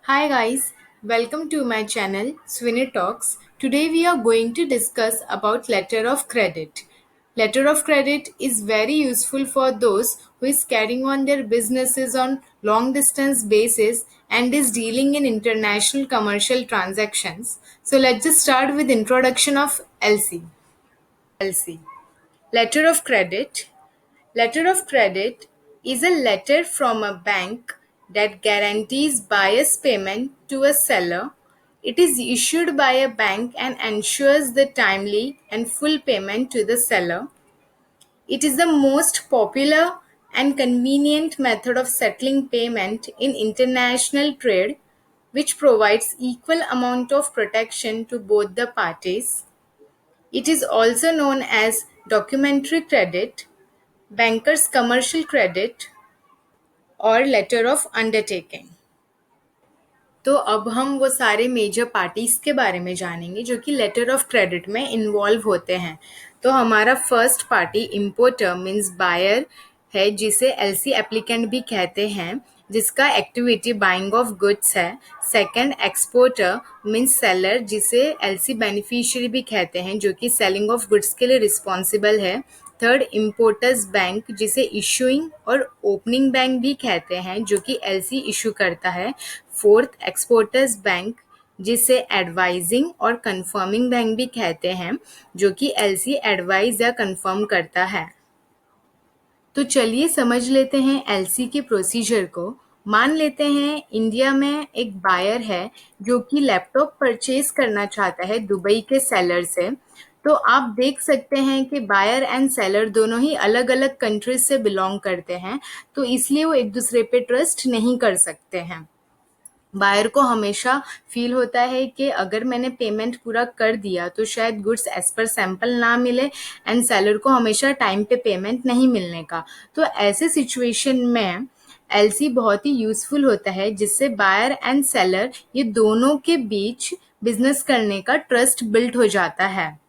Hi guys, welcome to my channel Swinny Talks. Today we are going to discuss about letter of credit. Letter of credit is very useful for those who is carrying on their businesses on long distance basis and is dealing in international commercial transactions. So let's just start with introduction of LC. LC. Letter of credit. Letter of credit is a letter from a bank that guarantees buyer's payment to a seller. It is issued by a bank and ensures the timely and full payment to the seller. It is the most popular and convenient method of settling payment in international trade, which provides equal amount of protection to both the parties. It is also known as documentary credit, banker's commercial credit और letter of undertaking. तो अब हम वो सारे major parties के बारे में जानेंगे जो कि लेटर ऑफ क्रेडिट में इन्वॉल्व होते हैं। तो हमारा first party importer means buyer है, जिसे एलसी एप्लीकेंट भी कहते हैं, जिसका एक्टिविटी बाइंग ऑफ गुड्स है। सेकंड एक्सपोर्टर मीन्स सेलर, जिसे एलसी बेनिफिशियरी भी कहते हैं, जो कि सेलिंग ऑफ गुड्स के लिए रिस्पॉन्सिबल है। थर्ड इम्पोर्टर्स बैंक, जिसे इशूइंग और ओपनिंग बैंक भी कहते हैं, जो कि एलसी इशू करता है। फोर्थ एक्सपोर्टर्स बैंक, जिसे एडवाइजिंग और कंफर्मिंग बैंक भी कहते हैं, जो कि एलसी एडवाइज या कंफर्म करता है। तो चलिए समझ लेते हैं एलसी के प्रोसीजर को। मान लेते हैं इंडिया में एक बायर है जो कि लैपटॉप परचेज करना चाहता है दुबई के सेलर से। तो आप देख सकते हैं कि बायर एंड सेलर दोनों ही अलग अलग कंट्रीज से बिलोंग करते हैं, तो इसलिए वो एक दूसरे पे ट्रस्ट नहीं कर सकते हैं। बायर को हमेशा फील होता है कि अगर मैंने पेमेंट पूरा कर दिया तो शायद गुड्स एज पर सैंपल ना मिले, एंड सेलर को हमेशा टाइम पे पेमेंट नहीं मिलने का। तो ऐसे सिचुएशन में एलसी बहुत ही यूजफुल होता है, जिससे बायर एंड सेलर ये दोनों के बीच बिजनेस करने का ट्रस्ट बिल्ड हो जाता है।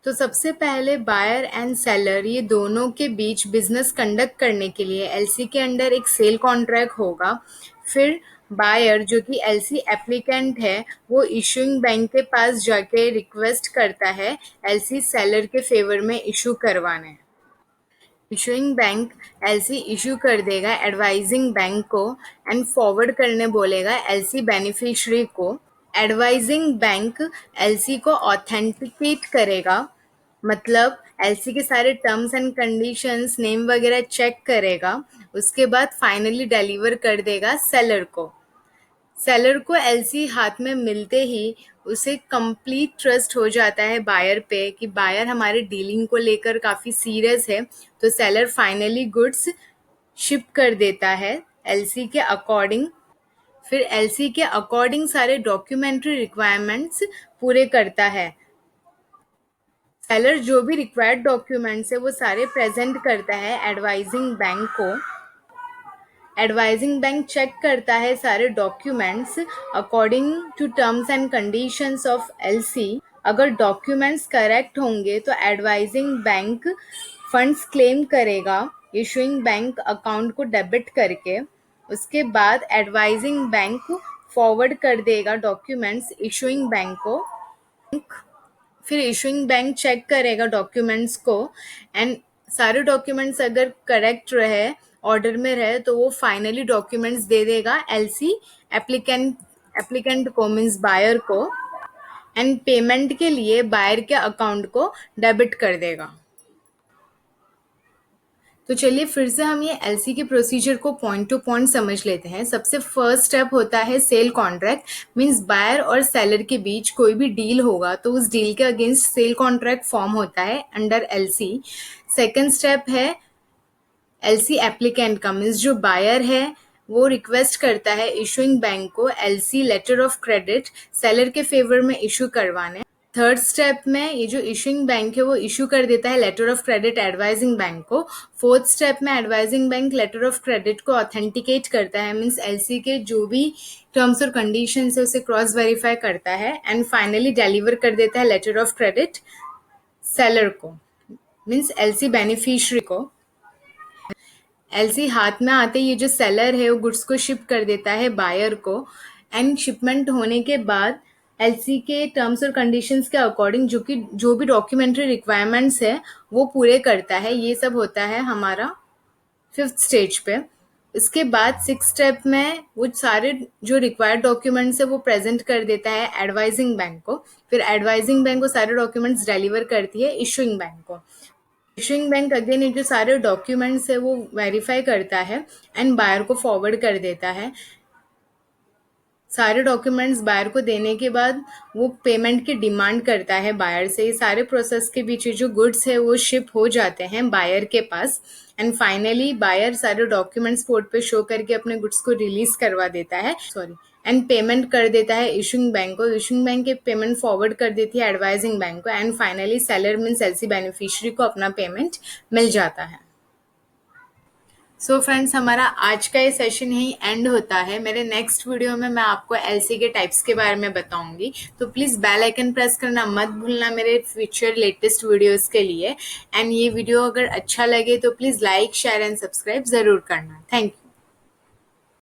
तो सबसे पहले बायर एंड सेलर ये दोनों के बीच बिजनेस कंडक्ट करने के लिए एलसी के अंडर एक सेल कॉन्ट्रैक्ट होगा। फिर बायर, जो कि एलसी एप्लीकेंट है, वो इशूइंग बैंक के पास जाके रिक्वेस्ट करता है एलसी सेलर के फेवर में इशू करवाने। इशूइंग बैंक एलसी इशू कर देगा एडवाइजिंग बैंक को एंड फॉरवर्ड करने बोलेगा एलसी बेनिफिशियरी को। एडवाइजिंग बैंक एलसी को ऑथेंटिकेट करेगा, मतलब एलसी के सारे टर्म्स एंड कंडीशंस, नेम वगैरह चेक करेगा। उसके बाद फाइनली डिलीवर कर देगा सेलर को। सेलर को एलसी हाथ में मिलते ही उसे कंप्लीट ट्रस्ट हो जाता है बायर पे कि बायर हमारे डीलिंग को लेकर काफ़ी सीरियस है। तो सेलर फाइनली गुड्स शिप कर देता है एलसी के अकॉर्डिंग। फिर एलसी के अकॉर्डिंग सारे डॉक्यूमेंट्री रिक्वायरमेंट्स पूरे करता है। सेलर जो भी रिक्वायर्ड डॉक्यूमेंट्स है वो सारे प्रेजेंट करता है एडवाइजिंग बैंक को। एडवाइजिंग बैंक चेक करता है सारे documents according to terms and conditions of LC. अगर डॉक्यूमेंट्स करेक्ट होंगे तो एडवाइजिंग बैंक फंड्स क्लेम करेगा इशूइंग बैंक अकाउंट को डेबिट करके। उसके बाद एडवाइजिंग बैंक फॉरवर्ड कर देगा डॉक्यूमेंट्स इशूइंग बैंक को। फिर इशूइंग बैंक चेक करेगा डॉक्यूमेंट्स को, एंड सारे डॉक्यूमेंट्स अगर करेक्ट रहे, ऑर्डर में रहे, तो वो फाइनली डॉक्यूमेंट्स दे देगा एलसी एप्लीकेंट एप्लीकेंट को मीन्स बायर को, एंड पेमेंट के लिए बायर के अकाउंट को डेबिट कर देगा। तो चलिए फिर से हम ये एलसी के प्रोसीजर को पॉइंट टू पॉइंट समझ लेते हैं। सबसे फर्स्ट स्टेप होता है सेल कॉन्ट्रैक्ट, मींस बायर और सेलर के बीच कोई भी डील होगा तो उस डील के अगेंस्ट सेल कॉन्ट्रैक्ट फॉर्म होता है अंडर एलसी। सेकंड स्टेप है एलसी एप्लीकेंट का, मीन्स जो बायर है वो रिक्वेस्ट करता है इशूइंग बैंक को LC letter of credit seller के फेवर में इशू करवाने। थर्ड स्टेप में ये जो इशूइंग बैंक है वो इशू कर देता है letter of credit advising bank को। फोर्थ स्टेप में advising bank letter of credit को ऑथेंटिकेट करता है, मीन्स एलसी के जो भी टर्म्स और कंडीशंस है उसे क्रॉस वेरीफाई करता है, एंड फाइनली डिलीवर कर देता है लेटर ऑफ क्रेडिट सेलर को, मीन्स एलसी बेनिफिशियरी को। एलसी हाथ में आते ये जो सेलर है वो गुड्स को शिप कर देता है बायर को, एंड शिपमेंट होने के बाद एलसी के टर्म्स और कंडीशंस के अकॉर्डिंग जो भी डॉक्यूमेंट्री रिक्वायरमेंट्स है वो पूरे करता है। ये सब होता है हमारा फिफ्थ स्टेज पे। इसके बाद सिक्स स्टेप में वो सारे जो रिक्वायर्ड डॉक्यूमेंट्स है वो प्रेजेंट कर देता है एडवाइजिंग बैंक को। फिर एडवाइजिंग बैंक वो सारे डॉक्यूमेंट्स डिलीवर करती है इशूइंग बैंक को। इशूइंग बैंक अगेन ये जो सारे डॉक्यूमेंट्स है वो वेरीफाई करता है एंड बायर को फॉरवर्ड कर देता है। सारे डॉक्यूमेंट्स बायर को देने के बाद वो पेमेंट की डिमांड करता है बायर से। ये सारे प्रोसेस के बीच जो गुड्स है वो शिप हो जाते हैं बायर के पास एंड फाइनली बायर सारे डॉक्यूमेंट्स पोर्ट पे शो करके अपने गुड्स को रिलीज करवा देता है एंड पेमेंट कर देता है इशूइंग बैंक को। इशूइंग बैंक के पेमेंट फॉरवर्ड कर देती है एडवाइजिंग बैंक को and finally seller means LC beneficiary को अपना पेमेंट मिल जाता है। सो फ्रेंड्स, हमारा आज का ये सेशन यहीं एंड होता है। मेरे नेक्स्ट वीडियो में मैं आपको एलसी के टाइप्स के बारे में बताऊंगी, तो प्लीज़ बेल आइकन प्रेस करना मत भूलना मेरे फ्यूचर लेटेस्ट वीडियोस के लिए। एंड ये वीडियो अगर अच्छा लगे तो please like share and subscribe ज़रूर करना। Thank you.